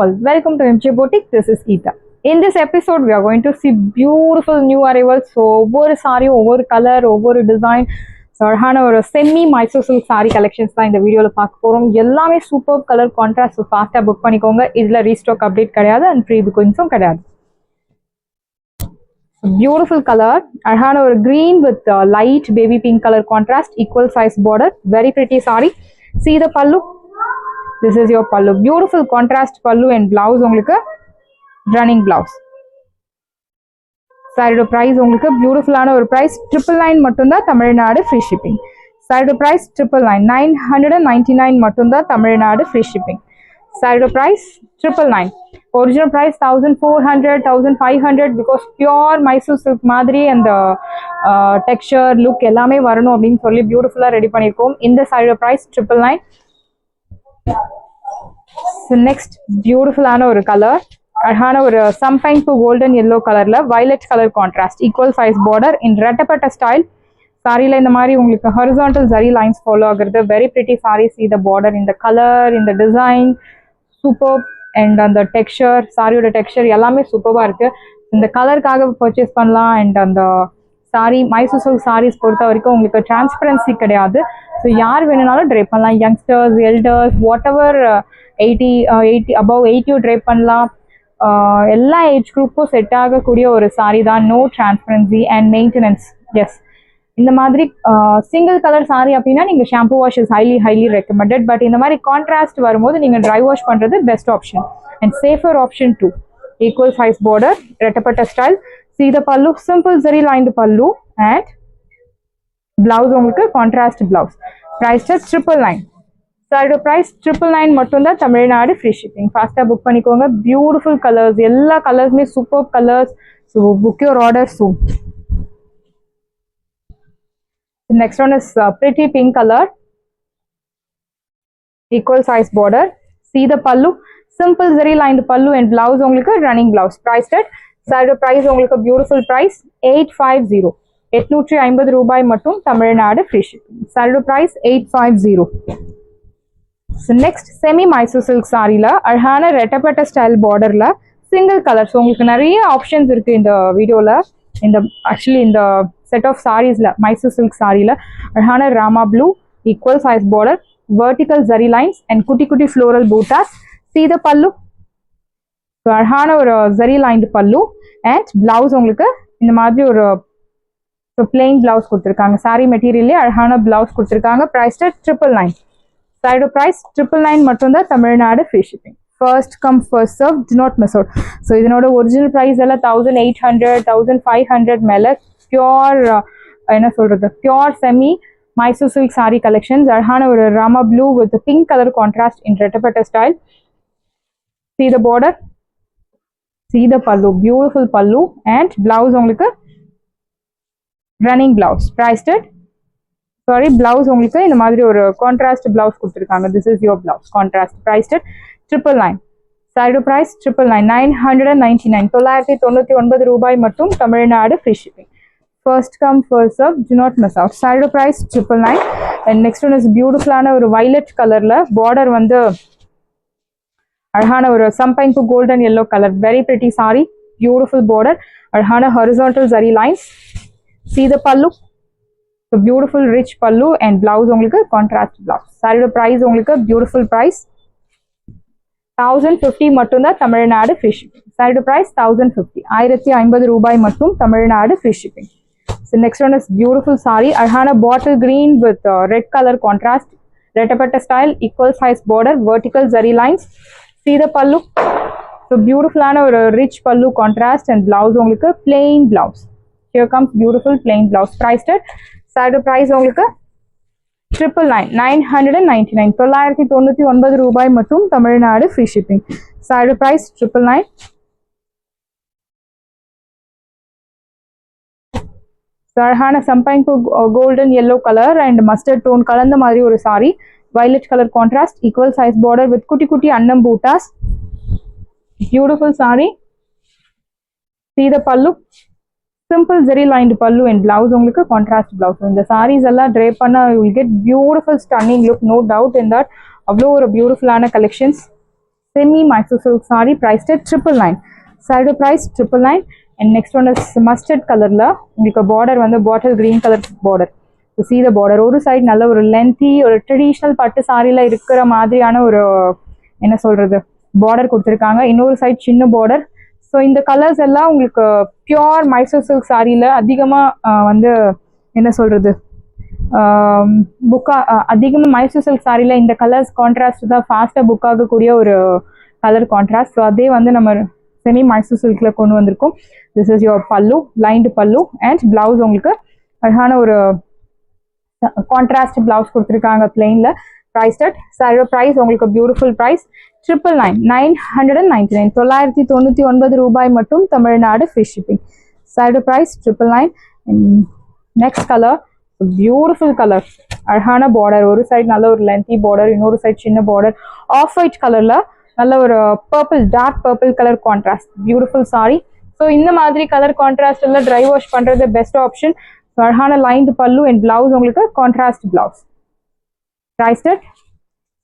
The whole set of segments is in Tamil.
all, welcome to MJ Boutique. This is Geeta. In this episode, we are going to see beautiful new arrivals. So, over saree, over color, over design. So, ஒரு semi Mysore silk saree collections தான் இந்த வீடியோவில் பார்க்க போகிறோம். எல்லாமே சூப்பர் கலர் கான்ட்ராஸ்ட். ஸோ ஃபாஸ்ட்டாக புக் பண்ணிக்கோங்க. இதில் ரீஸ்டாக் அப்டேட் கிடையாது அண்ட் ப்ரீ புக்கிங்ஸும் கிடையாது. Beautiful color. அழகான ஒரு green with light baby pink color contrast. Equal size border. Very pretty saree. See the pallu. This is your pallu. Beautiful contrast pallu and blouse உங்களுக்கு running blouse. Saree price உங்களுக்கு பியூட்டிஃபுல்லான ஒரு price 999 மட்டும்தான் Tamil Nadu free shipping. Saree price 999 999 மட்டும்தான் Tamil Nadu free shipping. Saree price 999. Original price 1400 1500 because pure Mysore silk மாதிரி and the texture look எல்லாமே வரணும் அப்படின்னு சொல்லி பியூட்டிஃபுல்லா ரெடி பண்ணிருக்கோம். இந்த saree price 999. So next beautiful ஆன ஒரு கலர், அழகான ஒரு சம்பைன் டு கோல்டன் yellow கலர்ல violet colour contrast, equal size border in ரெட்டப்பட்ட ஸ்டைல். சாரியில இந்த மாதிரி உங்களுக்கு ஹாரிசான்டல் ஜரி லைன்ஸ் ஃபாலோ ஆகுறது. Very pretty saree. see the border in the color, in the design, super. And அந்த டெக்ஸ்சர், சாரியோட டெக்ஸ்சர் எல்லாமே சூப்பராக இருக்கு. இந்த கலருக்காக பர்ச்சேஸ் பண்ணலாம். அண்ட் அந்த சாரி மைசூர் சில்க் சாரீஸ் பொறுத்த வரைக்கும் உங்களுக்கு டிரான்ஸ்பரன்சி கிடையாது. ஸோ யார் வேணும்னாலும் ட்ரை பண்ணலாம். Youngsters, elders, whatever 80 above 80 try பண்ணலாம். எல்லா ஏஜ் குரூப்பும் செட் ஆகக்கூடிய ஒரு சாரி தான். No transparency and maintenance. Yes, இந்த மாதிரி சிங்கிள் கலர் சாரி அப்படின்னா நீங்கள் shampoo wash is highly recommended. But இந்த மாதிரி கான்ட்ராஸ்ட் வரும்போது நீங்கள் ட்ரை வாஷ் பண்ணுறது best option and safer option too. Equal size border, ரெட்டப்பட்ட style. see the pallu, simple zari lined pallu and blouse உங்களுக்கு கான்ட்ராஸ்ட் பிளவுஸ். price at 999. சாரியோட price 999 மட்டும்தான் தமிழ்நாடு ஃப்ரீ ஷிப்பிங். ஃபாஸ்ட்டாக புக் பண்ணிக்கோங்க. பியூட்டிஃபுல் கலர்ஸ், எல்லா கலர்ஸுமே super colours. So book your order soon. Next one is pretty pink color, equal size border. See the pallu, simple zari lined pallu and blouse உங்களுக்கு running blouse. Priced at saree price உங்களுக்கு beautiful price 850. 850 ரூபாய் மட்டும் Tamil Nadu free shipping. Saree price 850. So next semi Mysore silk சாரில அழகான ரெட்டப்பட்ட ஸ்டைல் பார்டர்ல சிங்கிள் கலர். ஸோ உங்களுக்கு நிறைய ஆப்ஷன்ஸ் இருக்கு இந்த வீடியோல. இந்த ஆக்சுவலி இந்த செட் ஆஃப் சாரீஸ்ல மைசூர் சில்க் சாரியில அழகான Rama blue, equal size border, vertical zari lines and குட்டி குட்டி floral buttas. see the pallu. So அழகான ஒரு zari lined pallu and blouse உங்களுக்கு இந்த மாதிரி ஒரு பிளெயின் பிளவுஸ் கொடுத்துருக்காங்க. சாரி மெட்டீரியல்லே அழகான பிளவுஸ் கொடுத்துருக்காங்க. price at 999. சாரியோட price 999 மட்டும்தான் Tamil Nadu free shipping. First come first serve, do not miss out. So இதனோட ஒரிஜினல் ப்ரைஸ் எல்லாம் 1800 1500 மேலே. பியோர் என்ன சொல்றது, pure semi Mysore silk saree collections. அழகான ஒரு Rama blue with pink colour contrast in ரெட்டப்பட்ட style. see the border, see the pallu, beautiful pallu and blouse உங்களுக்கு running blouse. priced at blouse உங்களுக்கு இந்த மாதிரி ஒரு கான்ட்ராஸ்ட் பிளவுஸ் கொடுத்துருக்காங்க. this is your blouse contrast. priced at 999. saree price 999 999 999 ரூபாய் மட்டும் Tamil Nadu free shipping. First come first serve, do not miss out. saree price 999. and next one is பியூட்டிஃபுல்லான ஒரு violet கலர்ல பார்டர் வந்து அழகான ஒரு சம்பைன் டு கோல்டன் yellow கலர். Very pretty saree, beautiful border, அழகான horizontal zari lines. see the pallu, so beautiful rich pallu and blouse உங்களுக்கு கான்ட்ராஸ்ட் பிளவுஸ். சாரியோட பிரைஸ் உங்களுக்கு பியூட்டிஃபுல் பிரைஸ் 1050 மட்டும்தான் தமிழ்நாடு ஃப்ரீ ஷிப்பிங். சாரியோட பிரைஸ் 1050 1050 ரூபாய் மட்டும் Tamil Nadu free shipping. So next one is beautiful saree, அழகான bottle green with red color contrast, ரெட்டப்பட்ட style, equal size border, vertical zari lines. see the pallu, so beautiful ஆன ஒரு rich pallu contrast and blouse உங்களுக்கு plain blouse. here comes beautiful plain blouse. priced at saree price உங்களுக்கு 999 999 999 ரூபாய் மட்டும் Tamil Nadu free shipping. saree price 999. அழகான champagne golden yellow colour and mustard tone கலந்த மாதிரி ஒரு சாரி. violet colour contrast, equal size border with குட்டி குட்டி அன்னம் பூட்டாஸ். Beautiful saree. see the pallu, simple zari lined pallu and blouse உங்களுக்கு contrast blouse. இந்த sarees எல்லாம் ட்ரை பண்ணா you will get beautiful stunning look, no doubt in that. அவ்வளோ ஒரு பியூட்டிஃபுல்லான collections. semi Mysore silk saree priced at 999. Saree price 999. And next one is mustard color la உங்களுக்கு border வந்து bottle green color border. To see the border, ஒரு சைடு நல்ல ஒரு lengthy ஒரு ட்ரெடிஷனல் பட்டு சாரில இருக்கிற மாதிரியான ஒரு என்ன சொல்றது border கொடுத்திருக்காங்க. இன்னொரு சைடு சின்ன border. ஸோ இந்த கலர்ஸ் எல்லாம் உங்களுக்கு பியோர் மைசூர் சில்க் சாரியில் அதிகமாக வந்து என்ன சொல்கிறது அதிகமாக மைசூர் சில்க் சாரியில் இந்த கலர்ஸ் கான்ட்ராஸ்ட் தான் ஃபாஸ்ட்டாக புக் ஆகக்கூடிய ஒரு கலர் கான்ட்ராஸ்ட். ஸோ அதே வந்து நம்ம செமி மைசூர் சில்கில் கொண்டு வந்திருக்கோம். This is your pallu, lined pallu and blouse உங்களுக்கு அழகான ஒரு கான்ட்ராஸ்ட் பிளவுஸ் கொடுத்துருக்காங்க பிளெயினில். ப்ரைஸ் அட் சாரியோட ப்ரைஸ் உங்களுக்கு பியூட்டிஃபுல் ப்ரைஸ் 999. 999 ரூபாய் மட்டும், தமிழ்நாடு ஃப்ரீ ஷிப்பிங். சாரியோட price 999. Next colour beautiful colour, அழகான பார்டர், ஒரு சைடு நல்ல ஒரு லென்த்தி பார்டர், இன்னொரு சைடு சின்ன பார்டர், ஆஃப் ஒயிட் கலர்ல நல்ல ஒரு purple, dark purple colour contrast, beautiful sari. So இந்த மாதிரி கலர் கான்ட்ராஸ்ட் எல்லாம் ட்ரை வாஷ் பண்றது பெஸ்ட் ஆப்ஷன். அழகான லைன்டு பல்லு அண்ட் பிளவுஸ் உங்களுக்கு கான்ட்ராஸ்ட் பிளவுஸ். ப்ரைஸ்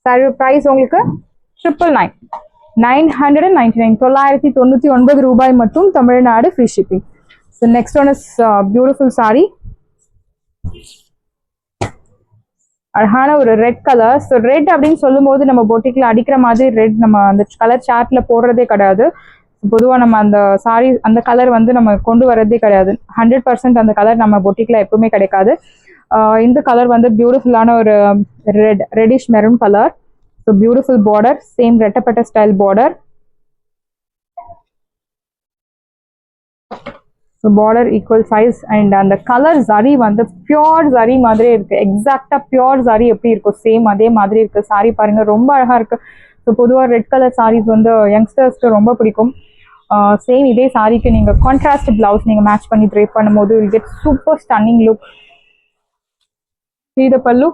சாரியோட ப்ரைஸ் உங்களுக்கு 999. 999 ரூபாய் மட்டும், Tamil Nadu free shipping. So next one is beautiful sorry, அழகான ஒரு ரெட் கலர். ஸோ ரெட் அப்படின்னு சொல்லும் போது நம்ம பொட்டிக்ல அடிக்கிற மாதிரி ரெட் நம்ம அந்த கலர் சார்ட்ல போடுறதே கிடையாது. பொதுவாக நம்ம அந்த சாரி அந்த கலர் வந்து நம்ம கொண்டு வரதே கிடையாது. 100% அந்த கலர் நம்ம பொட்டிக்ல எப்பவுமே கிடைக்காது. இந்த கலர் வந்து பியூட்டிஃபுல்லான ஒரு reddish maroon colour. So beautiful border, same ரெட்டப்பட்ட style border. So border equal size and அந்த கலர் ஜரி வந்து பியோர் ஜரி மாதிரியே இருக்கு. எக்ஸாக்டா பியோர் ஜரி எப்படி இருக்கும் சேம் அதே மாதிரி இருக்கு. சாரி பாருங்க ரொம்ப அழகா இருக்கு. ஸோ பொதுவாக ரெட் கலர் சாரீஸ் வந்து யங்ஸ்டர்ஸ்க்கு ரொம்ப பிடிக்கும். சேம் இதே சாரிக்கு நீங்க கான்ட்ராஸ்ட் பிளவுஸ் நீங்க மேட்ச் பண்ணி ட்ரேப் பண்ணும்போது will get super stunning look. இந்த பல்லு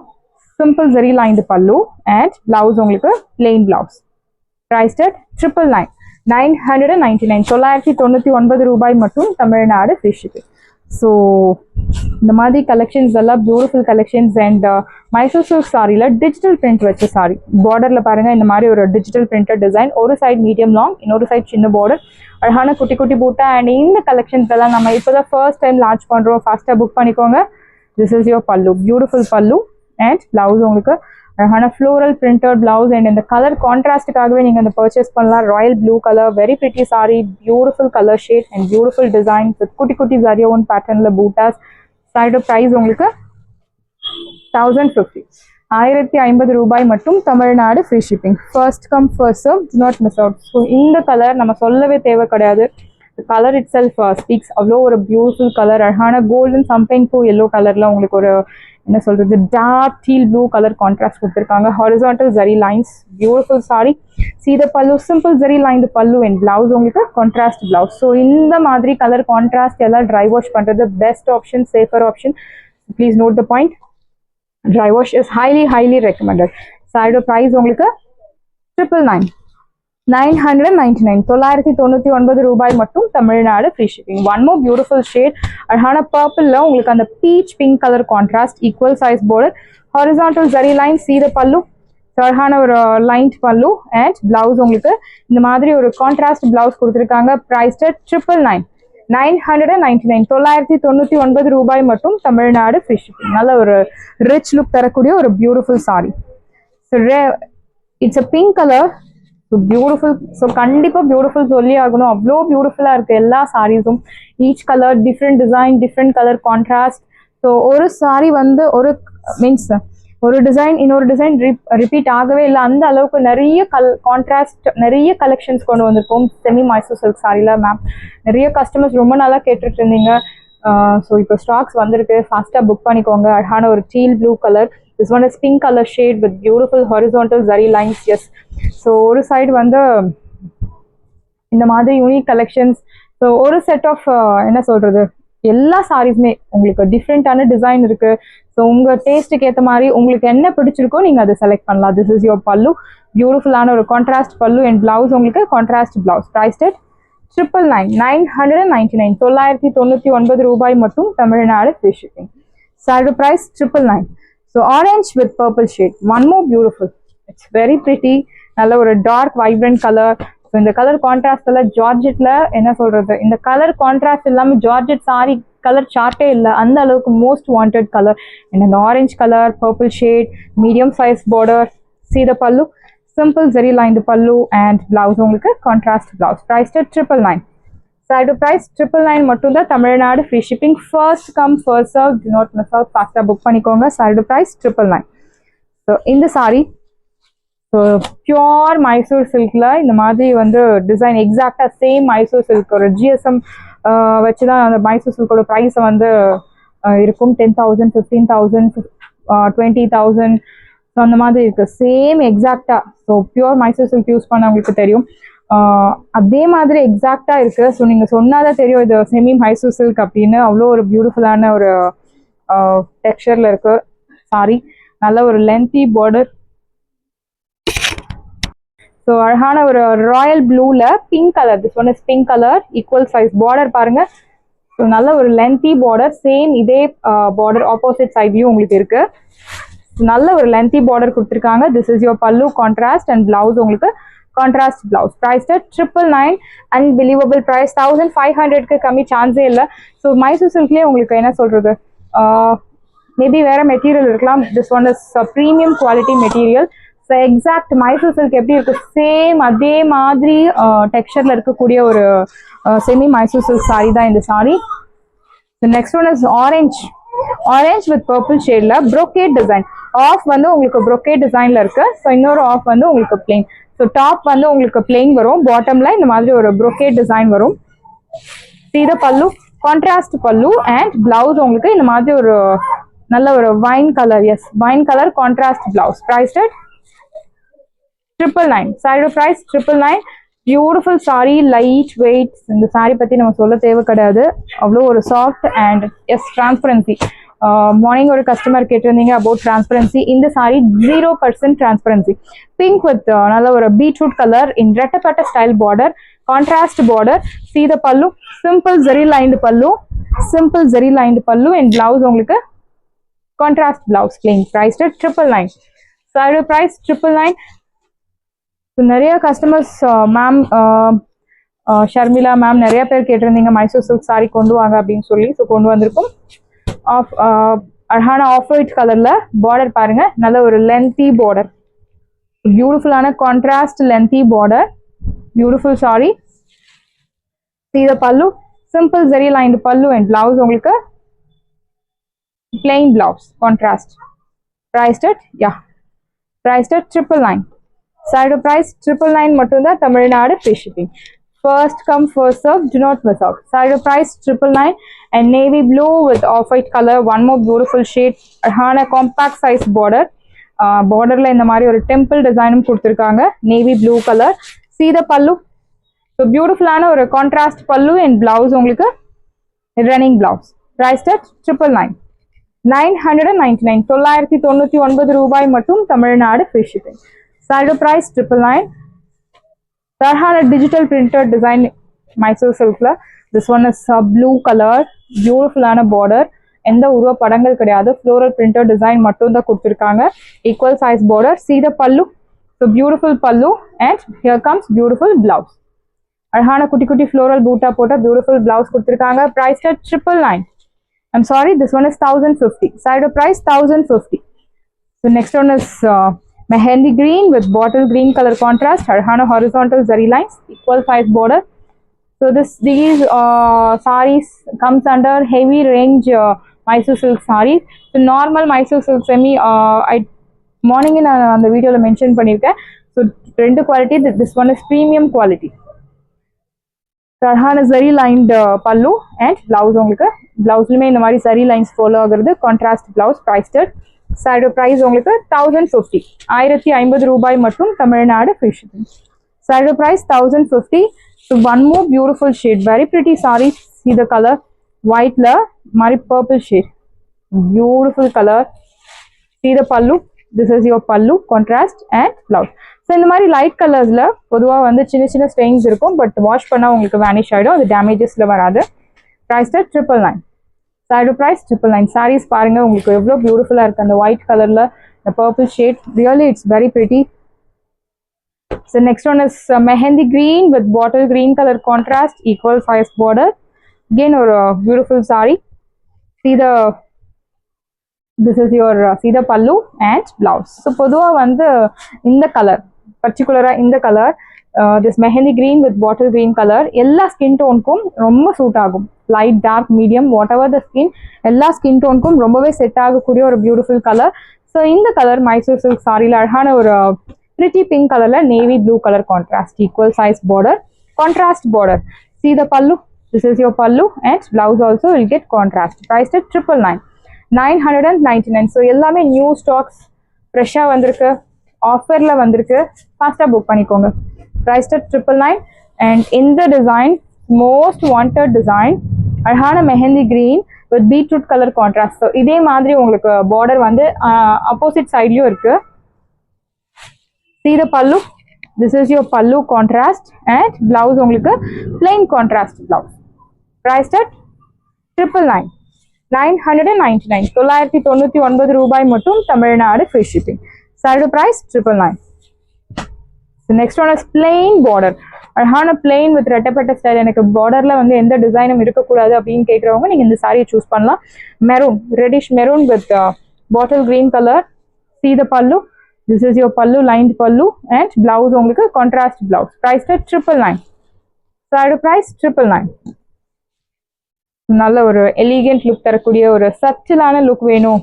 simple zari lined pallu and blouse உங்களுக்கு பிளெயின் பிளவுஸ். Priced at 999. 999 ரூபாய் மட்டும், தமிழ்நாடு ஃப்ரீ ஷிப்பிங். ஸோ இந்த மாதிரி கலெக்ஷன்ஸ் எல்லாம் beautiful collections. And Mysore silk சாரியில் டிஜிட்டல் பிரிண்ட் வச்ச சாரி, பார்டரில் பாருங்கள் இந்த மாதிரி ஒரு டிஜிட்டல் பிரிண்டட் டிசைன், ஒரு சைடு மீடியம் லாங், இன்னொரு சைடு சின்ன பார்டர், அழகான குட்டி குட்டி பூட்டா. அண்ட் இந்த கலெக்ஷன்ஸ் எல்லாம் நம்ம இப்போ தான் ஃபர்ஸ்ட் டைம் லான்ச் பண்ணுறோம், ஃபாஸ்ட்டாக புக் பண்ணிக்கோங்க. திஸ் இஸ் யோர் பல்லு, பியூட்டிஃபுல் பல்லு அண்ட் பிளவுஸ் உங்களுக்கு அழகான ஃப்ளோரல் பிரிண்டட் பிளவுஸ். அண்ட் இந்த கலர் கான்ட்ராஸ்டுக்காகவே நீங்கள் இந்த பர்ச்சேஸ் பண்ணலாம். Royal blue colour, very pretty saree, beautiful colour shade and beautiful design with குட்டி குட்டி ஜரியா ஒன் பேட்டர்னில் பூட்டாஸ். சாரியோட ப்ரைஸ் உங்களுக்கு 1050. 1050 ரூபாய் மட்டும், Tamil Nadu free shipping. First come first serve, do not miss out. So இந்த கலர் நம்ம சொல்லவே தேவை கிடையாது. Colour itself speaks. அவ்வளோ ஒரு பியூட்டிஃபுல் கலர், அழகான கோல்டன் சம்பைன் பூ எல்லோ கலர்ல உங்களுக்கு ஒரு என்ன சொல்றது dark teal blue colour contrast கொடுத்துருக்காங்க. Horizontal zari lines, beautiful saree. See the pallu, simple zari lined pallu and blouse உங்களுக்கு கான்ட்ராஸ்ட் பிளவுஸ். ஸோ இந்த மாதிரி கலர் கான்ட்ராஸ்ட் எல்லாம் ட்ரை வாஷ் பண்றது best option, safer option. Please note the point. Dry wash is highly recommended. சாரியோட ப்ரைஸ் உங்களுக்கு 999. 999 ரூபாய் மட்டும், Tamil Nadu free shipping. One more beautiful shade, அழகான பர்பிள்ல உங்களுக்கு அந்த peach pink colour contrast, equal size border, horizontal zari line, சீத பல்லு, அழகான ஒரு லைன் பல்லு அண்ட் பிளவுஸ் உங்களுக்கு இந்த மாதிரி ஒரு கான்ட்ராஸ்ட் பிளவுஸ் கொடுத்துருக்காங்க. பிரைஸ் 999. 999 ரூபாய் மட்டும், தமிழ்நாடு ஃப்ரீ ஷிப்பிங். நல்ல ஒரு ரிச் லுக் தரக்கூடிய ஒரு beautiful saree. It's a pink colour. So beautiful. So கண்டிப்பாக பியூட்டிஃபுல் சொல்லி ஆகணும், அவ்வளோ பியூட்டிஃபுல்லாக இருக்குது எல்லா சாரீஸும். Each colour different design, different colour contrast. So ஒரு சாரி வந்து ஒரு மீன்ஸ் ஒரு டிசைன் இன்னொரு டிசைன் ரிப்பீட் ஆகவே இல்லை, அந்த அளவுக்கு நிறைய கான்ட்ராஸ்ட் நிறைய கலெக்ஷன்ஸ் கொண்டு வந்திருக்கோம் செமி மைசூர் சில்க் சாரியில். மேம் நிறைய கஸ்டமர்ஸ் ரொம்ப நாளாக கேட்டுட்டு இருந்தீங்க. ஸோ இப்போ ஸ்டாக்ஸ் வந்திருக்கு, ஃபாஸ்ட்டாக புக் பண்ணிக்கோங்க. அழகான ஒரு deal blue colour. This one is pink color shade with beautiful horizontal zari lines. Yes. So ஒரு சைடு வந்து இந்த மாதிரி யூனிக் கலெக்ஷன்ஸ். ஸோ ஒரு செட் ஆஃப் என்ன சொல்றது எல்லா சாரீஸுமே உங்களுக்கு டிஃப்ரெண்டான டிசைன் இருக்கு. ஸோ உங்க டேஸ்ட்டுக்கு ஏற்ற மாதிரி உங்களுக்கு என்ன பிடிச்சிருக்கோ நீங்க அதை செலக்ட் பண்ணலாம். திஸ் இஸ் யோர் பல்லு, பியூட்டிஃபுல்லான ஒரு கான்ட்ராஸ்ட் பல்லு அண்ட் பிளவுஸ் உங்களுக்கு கான்ட்ராஸ்ட் பிளவுஸ். பிரைஸ் 999. 999 ரூபாய் மட்டும், Tamil Nadu free shipping. Sari price 999. So orange with purple shade. One more beautiful. It's very pretty. நல்ல ஒரு டார்க் வைப்ரண்ட் கலர். இந்த கலர் கான்ட்ராஸ்ட் எல்லாம் ஜார்ஜெட்ல என்ன சொல்றது, இந்த கலர் கான்ட்ராஸ்ட் இல்லாம ஜார்ஜெட் சாரி கலர் சார்ட்டே இல்லை, அந்த அளவுக்கு மோஸ்ட் வாண்டட் கலர். இந்த orange colour, purple shade, medium size border. See the pallu, simple zari lined pallu and blouse உங்களுக்கு contrast blouse. Priced at 999. Side price 999 மட்டும் தான். Tamil Nadu free shipping. First come first serve, do not miss out, ஃபாஸ்ட்டாக புக் பண்ணிக்கோங்க. Side price 999. ஸோ இந்த சாரி ஸோ பியோர் மைசூர் சில்கில் இந்த மாதிரி வந்து டிசைன் எக்ஸாக்டாக சேம் மைசூர் சில்க் ஒரு ஜிஎஸ்எம் வச்சு தான் அந்த மைசூர் சில்கோட ப்ரைஸை வந்து இருக்கும். 10,000, 15,000, 20,000. ஸோ அந்த மாதிரி இருக்குது சேம் எக்ஸாக்டாக. So pure Mysore silk use பண்ணவங்களுக்கு தெரியும். அதே மாதிரி எக்ஸாக்டாக இருக்குது. ஸோ நீங்கள் சொன்னாதான் தெரியும் இது செமி மைசூர் சில்க் அப்படின்னு. அவ்வளோ ஒரு பியூட்டிஃபுல்லான ஒரு டெக்ஸ்சரில் இருக்குது சாரி. நல்ல ஒரு லென்த்தி பார்டர். ஸோ அழகான ஒரு ராயல் ப்ளூவில் pink colour, this one is pink colour, equal size border பாருங்க. ஸோ நல்ல ஒரு லென்த்தி பார்டர், சேம் இதே பார்டர் ஆப்போசிட் சைட்லையும் உங்களுக்கு இருக்கு. நல்ல ஒரு லென்த்தி பார்டர் கொடுத்துருக்காங்க. This is your pallu contrast and blouse உங்களுக்கு contrast blouse. Price 999. Unbelievable price. 1500க்கு கம்மி சான்ஸே இல்லை. ஸோ மைசூர் சில்க்லேயே உங்களுக்கு என்ன சொல்றது, மேபி வேற மெட்டீரியல் இருக்கலாம். This one is premium quality material. So exact Mysore silk எப்படி இருக்கு சேம் அதே மாதிரி டெக்ஸ்சர்ல இருக்கக்கூடிய ஒரு செமி மைசூர் சில்க் சாரி தான் இந்த saree. Next one is orange. Orange with purple ஷேட்ல brocade டிசைன். ஆஃப் வந்து உங்களுக்கு brocade டிசைன்ல இருக்கு. ஸோ இன்னொரு ஆஃப் வந்து உங்களுக்கு பிளெயின். ஸோ டாப் வந்து உங்களுக்கு பிளெயின் வரும், பாட்டம்ல இந்த மாதிரி ஒரு brocade டிசைன் வரும். See the pallu, contrast pallu and blouse உங்களுக்கு இந்த மாதிரி ஒரு நல்ல ஒரு wine colour, yes wine colour contrast blouse. Priced 999. சாரியோட price 999. Beautiful saree, light weight. இந்த சாரி பத்தி நம்ம சொல்ல தேவை கிடையாது, அவ்வளோ ஒரு soft and yes transparency. Morning ஒரு கஸ்டமர் கேட்டிருந்தீங்க அபவுட் டிரான்ஸ்பரன்சி. இந்த சாரி 0% டிரான்ஸ்பரன்சி. பிங்க் வித் நல்ல ஒரு பீட்ரூட் கலர் இன் ரெட்டப்பட்ட style border, contrast border. See the பல்லு, சிம்பிள் ஜெரி லைன்டு பல்லு, simple zari lined pallu and blouse உங்களுக்கு கான்ட்ராஸ்ட் பிளவுஸ் பிளெயின். பிரைஸ் 999. சாரியோட பிரைஸ் 999. நிறைய கஸ்டமர்ஸ் மேம் ஷர்மிளா மேம் நிறைய பேர் கேட்டிருந்தீங்க மைசூர் சில்க் சாரி கொண்டு வாங்க அப்படின்னு சொல்லி. ஸோ கொண்டு வந்திருக்கும். அழகான ஆஃப் ஒயிட் கலர்ல பார்டர் பாருங்க, நல்ல ஒரு லென்த்தி பார்டர், பியூட்டிஃபுல்லான contrast lengthy border, beautiful saree. See the பல்லு, simple zari lined pallu and blouse உங்களுக்கு plain blouse contrast. Priced at 999. Side price 999 மட்டும் தான். Tamil Nadu free shipping. First come first serve, do not miss out. Side price 999 and navy blue with off-white color. One more beautiful shade. அழகான compact size border. பார்டர்ல இந்த மாதிரி ஒரு டெம்பிள் டிசைனும் கொடுத்துருக்காங்க. Navy blue colour. See the பல்லு. ஸோ பியூட்டிஃபுல்லான ஒரு கான்ட்ராஸ்ட் பல்லு அண்ட் பிளவுஸ் உங்களுக்கு ரன்னிங் பிளவுஸ். Priced at 999. 999. 999 ரூபாய் மட்டும். Tamil Nadu free shipping. Side price 999. Tarhana digital printed design Mysore silkla. This one is blue color, beautiful ana border. எந்த உருவ படங்கள் கிடையாது, floral printed design மட்டும் தான் கொடுத்திருக்காங்க. Equal size border. See the pallu. So beautiful pallu and here comes beautiful blouse. அழகான குட்டி குட்டி floral பூட்டா போட்ட beautiful blouse கொடுத்திருக்காங்க. Price at 999. I'm sorry, this one is 1050. Side price 1050. So next one is mehendi green with bottle green color contrast. Arhana horizontal zari lines, equal size border. So these sarees comes under heavy range Mysore silk sarees. So normal Mysore silk semi I morning in the video la mention pannirken. So rendu quality, this one is premium quality. Arhana zari lined pallu and blouse உங்களுக்கு blouse lume இந்த மாதிரி zari lines follow ஆகுறது contrast blouse. Priced at Side price உங்களுக்கு 1050. 1050 ரூபாய் மட்டும். Tamil Nadu free shipping. Side price 1050. So one more beautiful shade, very pretty saree. See the color, white la mari purple shade, beautiful color. See the pallu, this is your pallu contrast and blouse. So இந்த மாதிரி லைட் கலர்ஸ்ல பொதுவா வந்து சின்ன சின்ன ஸ்டெயின்ஸ் இருக்கும், பட் வாஷ் பண்ணா உங்களுக்கு வேனிஷ் ஆயிடும், அது டேமேஜஸ்ல வராது. Price 999. Side price 999. Sarees பாருங்க உங்களுக்கு எவ்வளவு பியூட்டிஃபுல்லா இருக்கு அந்த ஒயிட் கலர்ல, the purple shade. Really it's very pretty. So next one is mehendi green with bottle green color contrast, equal size border. Again or beautiful saree. See the this is your see the pallu and blouse. So பொதுவா வந்து இந்த கலர் பர்టిక్యులரா இந்த colour this mehendi green with bottle green color எல்லா ஸ்கின் டோனுக்கும் ரொம்ப சூட் ஆகும். Light dark medium whatever the skin எல்லா ஸ்கின் டோனுக்கும் ரொம்பவே செட் ஆகக்கூடிய ஒரு பியூட்டிஃபுல் கலர். ஸோ இந்த கலர் மைசூர் சில்க் சாரியில் அழகான ஒரு pretty pink color navy blue color contrast, equal size border, contrast border. See the pallu, this is your pallu and blouse also will get contrast. Priced at 999. So எல்லாமே new stocks fresh வந்திருக்கு, ஆஃபர்ல வந்திருக்கு, ஃபாஸ்டா புக் பண்ணிக்கோங்க. Priced at 999 and in the design most wanted design அழகான mehndi green with beetroot color contrast. So இதே மாதிரி உங்களுக்கு border வந்து opposite sideலயும் இருக்கு. See the pallu, this is your pallu contrast and blouse உங்களுக்கு plain contrast blouse. Priced at 999. 999 999 ரூபாய் மட்டும் Tamil Nadu free shipping. Salary price 999. So next one is plain border. அழகான plain with ரெட்டப்பட்ட ஸ்டைல். எனக்கு பார்டர்ல வந்து எந்த டிசைனும் இருக்கக்கூடாது அப்படின்னு கேட்குறவங்க நீங்க இந்த சாரியை சூஸ் பண்ணலாம். Maroon reddish maroon with bottle green colour. See the pallu. This is your pallu, lined pallu and blouse உங்களுக்கு contrast blouse. Priced at 999. Salary price 999. நல்ல ஒரு எலிகென்ட் லுக் தரக்கூடிய ஒரு சட்டிலான லுக் வேணும்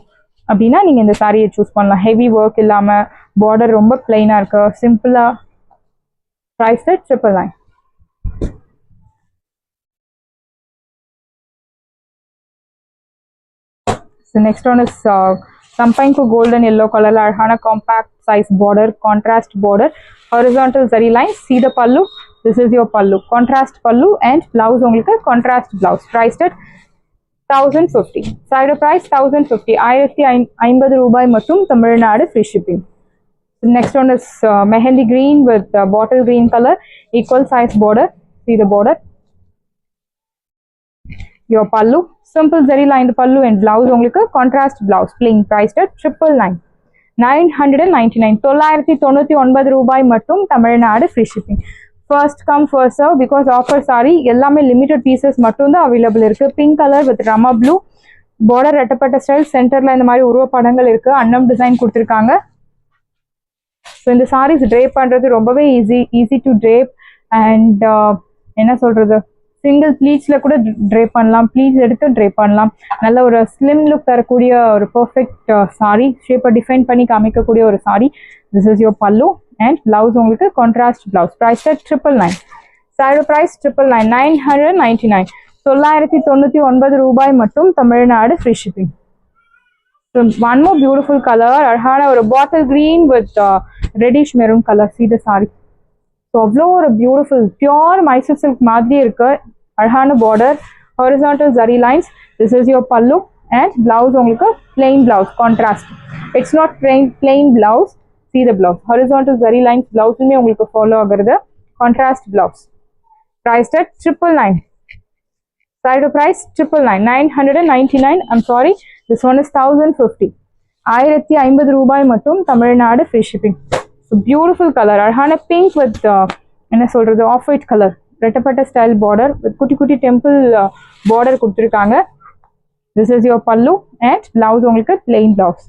அப்படின்னா நீங்க இந்த சாரியை சூஸ் பண்ணலாம். ஹெவி ஒர்க் இல்லாம பார்டர் ரொம்ப பிளைனா இருக்கு, சிம்பிளா. Priced at 999. So next one is Sampanku golden yellow color அழகான compact size border, contrast border, horizontal zari lines. See the pallu, this is your pallu, contrast pallu and blouse உங்களுக்கு contrast blouse. Priced at 1050. Side price 1050. 1050 ரூபாய் மட்டும் Tamil Nadu free shipping. Next one is mehendi green with bottle green color, equal size border. See the border. Your pallu, simple zari lined pallu and blouse உங்களுக்கு contrast blouse, plain. Priced at 999. 999 999 ரூபாய் மட்டும் Tamil Nadu free shipping. First come first serve because offer saree எல்லாமே limited pieces மட்டும் தான் available இருக்கு. Pink color with rama blue border, ரெட்டப்பட்ட ஸ்டைல், சென்டர்ல இந்த மாதிரி உருவ படங்கள் இருக்கு, அன்னம் டிசைன் கொடுத்திருக்காங்க. ஸோ இந்த சாரீஸ் ட்ரேப் பண்றது ரொம்பவே ஈஸி டு ட்ரேப் அண்ட் என்ன சொல்றது சிங்கிள் ப்ளீட்ஸ்ல கூட ட்ரேப் பண்ணலாம், ப்ளீட்ஸ் எடுத்து ட்ரேப் பண்ணலாம். நல்ல ஒரு ஸ்லிம் லுக் தரக்கூடிய ஒரு பெர்ஃபெக்ட் சாரி, ஷேப்பை டிஃபைன் பண்ணி காமிக்கக்கூடிய ஒரு sari. This is your pallu and blouse உங்களுக்கு contrast blouse. Price at 999. Sorry price 999. 999 999 ரூபாய் மட்டும் Tamil Nadu free shipping. One more beautiful color, அழகான ஒரு bottle green with reddish maroon color. See the saree. So அவ்வளோ ஒரு beautiful pure Mysore silk மாதிரி இருக்கு. அழகான border, horizontal zari lines. This is your pallu and blouse உங்களுக்கு plain blouse, contrast. It's not plain blouse. See the blouse. Horizontal zari lines blouse உமே உங்களுக்கு follow ஆகிறது. Contrast blouse. Priced at 999. Side price 999. 999. I'm sorry. This one is 1050. 1050 ரூபாய் மட்டும் Tamil Nadu free shipping. So beautiful colour, அழகான பிங்க் வித் என்ன சொல்றது ஆஃப் ஒயிட் கலர், ரெட்டப்பட்ட ஸ்டைல் பார்டர் வித் குட்டி குட்டி டெம்பிள் பார்டர் கொடுத்துருக்காங்க. This is your pallu and blouse உங்களுக்கு பிளெயின் பிளவுஸ்.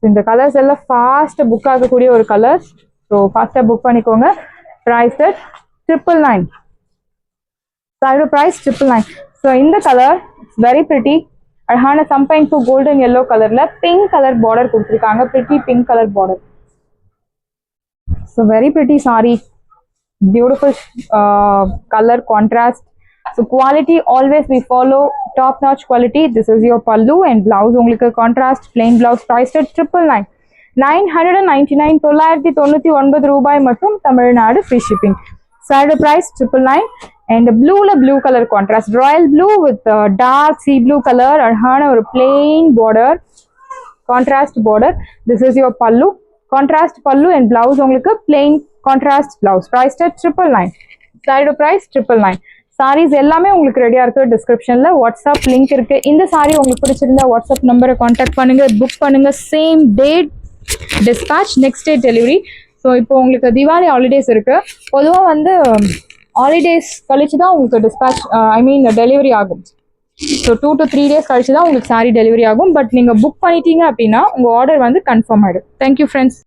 இந்த கலர்ஸ் எல்லாம் ஃபாஸ்ட்டாக புக் ஆகக்கூடிய ஒரு கலர்ஸ். ஸோ ஃபாஸ்ட்டாக புக் பண்ணிக்கோங்க. ப்ரைஸ் 999. Sorry price 999. ஸோ இந்த கலர் வெரி பிரிட்டி, அழகான சம்பைன்கு கோல்டன் எல்லோ கலர்ல பிங்க் கலர் பார்டர் கொடுத்துருக்காங்க. Pretty pink colour border. So very pretty saree, beautiful colour contrast. So quality always we follow top notch quality. This is your pallu and blouse உங்களுக்கு கான்ட்ராஸ்ட் பிளெயின் பிளவுஸ். ப்ரைஸ் 999. 999 999 ரூபாய் மட்டும் Tamil Nadu free shipping. Sari price 999. And blueல blue color contrast, royal blue with dark sea blue color, அழகான ஒரு plain border, contrast border. This is your pallu, contrast pallu and blouse உங்களுக்கு plain contrast blouse. Priced at 999. Side price 999. sarees எல்லாமே உங்களுக்கு ரெடியா இருக்கு. டிஸ்கிரிப்ஷன்ல வாட்ஸ்அப் லிங்க் இருக்கு. இந்த சாரி உங்களுக்கு பிடிச்சிருந்தா வாட்ஸ்அப் நம்பரை கான்டாக்ட் பண்ணுங்க, புக் பண்ணுங்க. Same day dispatch, next day delivery. So இப்போ உங்களுக்கு தீபாவளி ஹாலிடேஸ் இருக்கு. பொதுவாக வந்து ஹாலிடேஸ் கழிச்சு தான் உங்களுக்கு டிஸ்பேச் டெலிவரி ஆகும். ஸோ 2 to 3 days கழிச்சு தான் உங்களுக்கு சாரீ டெலிவரி ஆகும். பட் நீங்கள் புக் பண்ணிட்டீங்க அப்படின்னா உங்கள் ஆர்டர் வந்து கன்ஃபார்ம் ஆகிடும். Thank you friends.